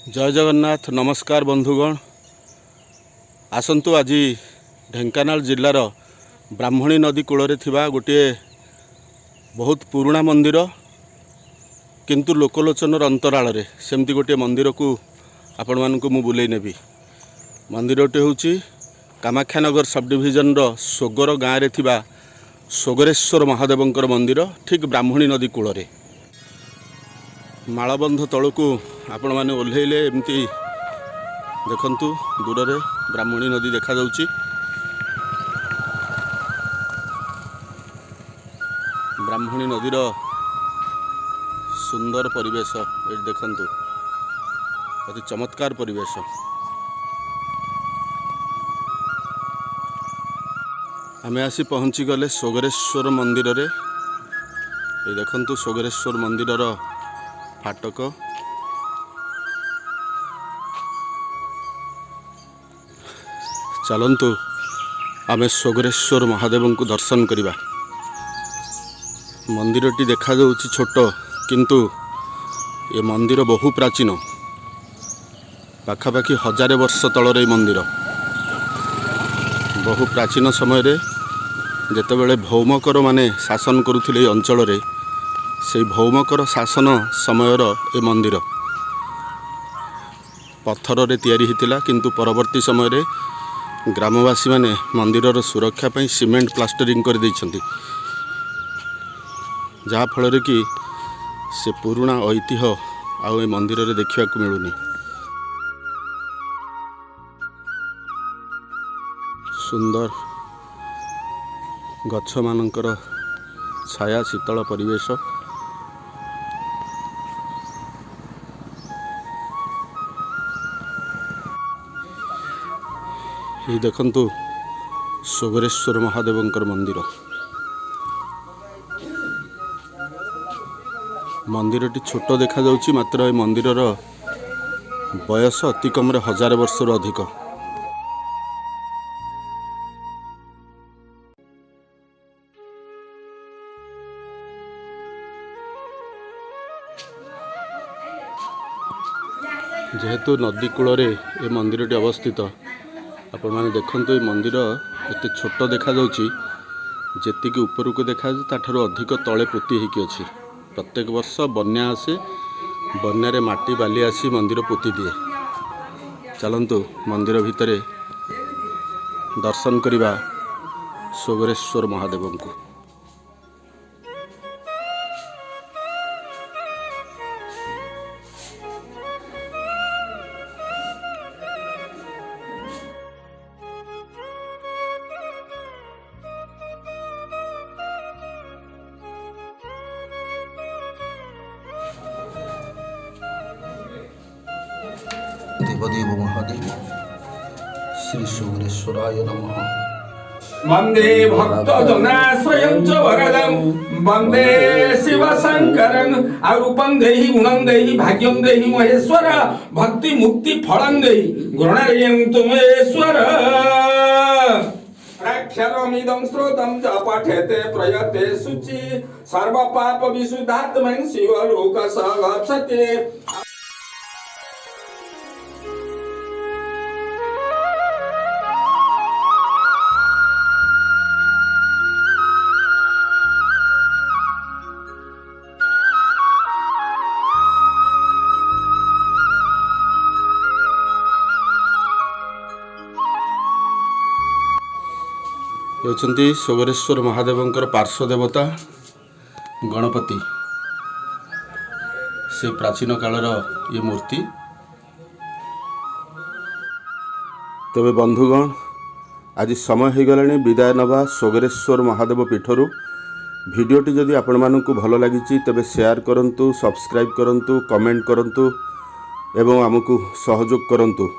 जय जगन्नाथ नमस्कार बंधुगण आसतु आज ढेंकानाल जिल्लार ब्राह्मणी नदी कूल गोटे बहुत पुराणा मंदिर किंतु लोकलोचन अंतराल सेमती गोटे मंदिर को आपण मानक मु बुले नेबी। मंदिरटे हूँ कामाख्यानगर सब डिविजन सोगर गाँव में थिबा सोगरेश्वर महादेवंकर मंदिर ठीक ब्राह्मणी नदी कूल मालबंध तलू आपण मैंने ओह्लैले एमती देखंतु दूर रे ब्राह्मणी नदी देखा जाउची। ब्राह्मणी नदीर सुंदर परिवेश ये देखंतु अति चमत्कार परिवेश। आमे आसी पहुँची गले सोगरेश्वर मंदिर रे। ये देखंतु सोगरेश्वर मंदिर फाटक चलंतु आमे सोगरेश्वर महादेव को दर्शन करिबा। मंदिरटी देखा जाउची छोट किंतु ये मंदिर बहु प्राचीन पाखापाखि 1000 वर्ष तलर मंदिर। बहु प्राचीन समय रे जेतेबेले भौमकर माने शासन करुथिले अंचल रे से भौमकर शासन समयर ए मंदिर पत्थर रे तैयारी हितिला किंतु परवर्ती समय रे ग्रामवासी माने मंदिरर सुरक्षा पई सीमेंट प्लास्टरिंग कर दैछंती जहा फल रे कि से पुराना ऐतिह्य आउ ए मंदिर रे देखिया को मिलुनी। सुंदर गछ मानकर छाया शीतल परिवेश। ये देखंतु सोगरेश्वर महादेवंकर मंदिर। मंदिरटी छोट देखा जाउची मात्र ए मंदिरर बयस अति कम 1000 वर्ष अधिक। जेहेतु नदी कूल ए मंदिरटी अवस्थित आपण माने देखंतु ये मंदिर एते छोट देखा जाउची जेति कि ऊपर को देखा ताठारो अधिक तले पोती हेकी अछि। प्रत्येक वर्ष बन्या आसे बन्या रे माटी बाली आसी मंदिर पोती दिए। चलंतु मंदिर भितरे दर्शन करिबा सोगरेश्वर महादेव को। देवदेव महादेव श्री सोगरेश्वराय नमः। वंदे भक्त जनाश्रयं च वरदं वंदे शिव शंकरं अरूपं देहि गुणं देहि भाग्यं देहि महेश्वर भक्ति मुक्ति फलं देहि गुणरयं तुमेश्वर। अक्षरमिदं श्रोतं च पठेते प्रयते शुचि सर्व पाप विशुद्धात्मन् शिवलोक स गच्छते। होचंती सोगरेश्वर महादेवंकर पार्श्व देवता गणपति से प्राचीन कालर ये मूर्ति। तेबे बंधुगण आज समय हो गलानी विदाय नवा सोगरेश्वर महादेव पीठरू। भिडियोटी जदि आपण मानकु भल लागिची तेबे शेयर करंतु, सब्सक्राइब करंतु, कमेंट करंतु एवं आमको सहयोग करंतु।